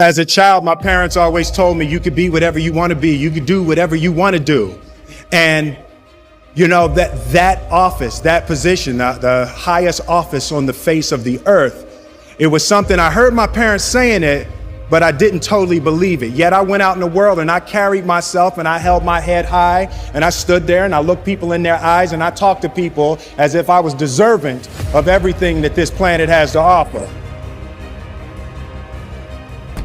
As a child, my parents always told me you could be whatever you want to be. You could do whatever you want to do. And you know, that office, that position, the highest office on the face of the earth, it was something I heard my parents saying it, but I didn't totally believe it. Yet I went out in the world and I carried myself and I held my head high and I stood there and I looked people in their eyes and I talked to people as if I was deserving of everything that this planet has to offer.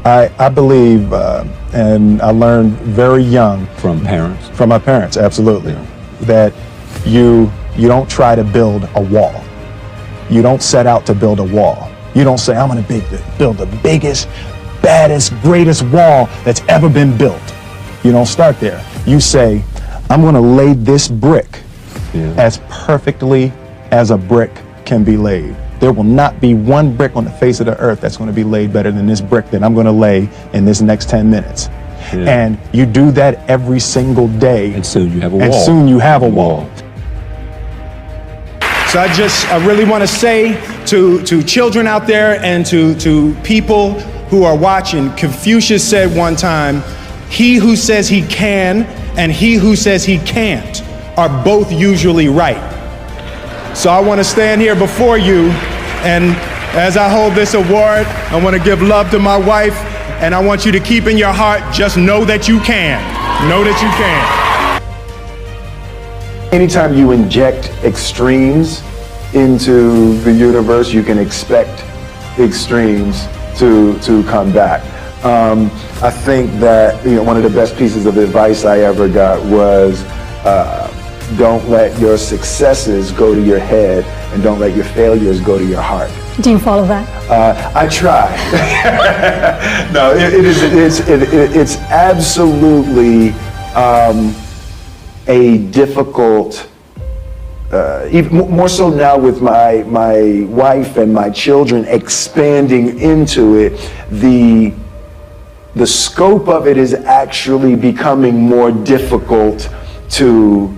I believe, and I learned very young. From parents? From my parents, absolutely. Yeah. That you don't try to build a wall. You don't set out to build a wall. You don't say, I'm gonna build the biggest, baddest, greatest wall that's ever been built. You don't start there. You say, I'm gonna lay this brick as perfectly as a brick can be laid. There will not be one brick on the face of the earth that's going to be laid better than this brick that I'm going to lay in this next 10 minutes. Yeah. And you do that every single day. And soon you have a wall. And soon you have a wall. So I really want to say to children out there and to people who are watching, Confucius said one time, he who says he can and he who says he can't are both usually right. So I want to stand here before you, and as I hold this award, I want to give love to my wife, and I want you to keep in your heart, just know that you can. Know that you can. Anytime you inject extremes into the universe, you can expect extremes to come back. I think that one of the best pieces of advice I ever got was, don't let your successes go to your head and don't let your failures go to your heart. Do you follow that? I try. No, it's absolutely a difficult, even more so now with my wife and my children expanding into it, the scope of it is actually becoming more difficult to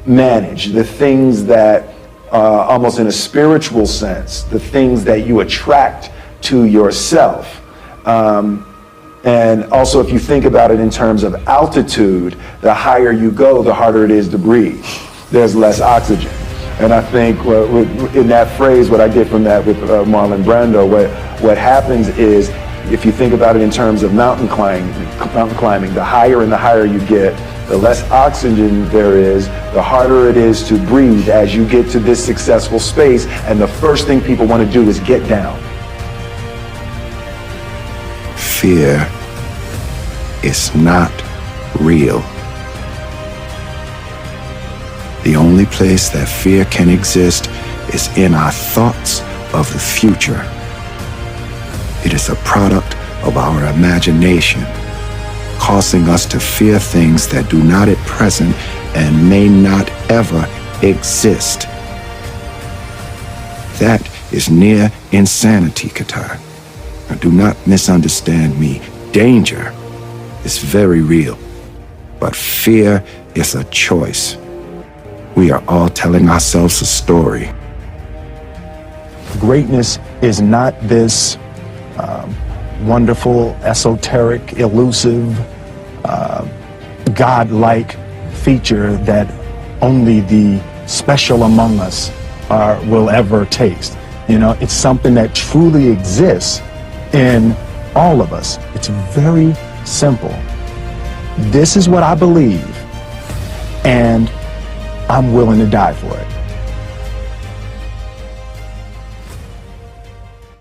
manage. The things that, almost in a spiritual sense, the things that you attract to yourself. And also, if you think about it in terms of altitude, the higher you go, the harder it is to breathe. There's less oxygen. And I think in that phrase, what I get from that with Marlon Brando, what happens is, if you think about it in terms of mountain climbing, the higher and the higher you get, the less oxygen there is, the harder it is to breathe as you get to this successful space, and the first thing people want to do is get down. Fear is not real. The only place that fear can exist is in our thoughts of the future. It is a product of our imagination, causing us to fear things that do not at present and may not ever exist. That is near insanity, Qatar. Now, do not misunderstand me. Danger is very real, but fear is a choice. We are all telling ourselves a story. Greatness is not this wonderful, esoteric, elusive, God-like feature that only the special among us will ever taste. It's something that truly exists in all of us. It's very simple. This is what I believe, and I'm willing to die for it.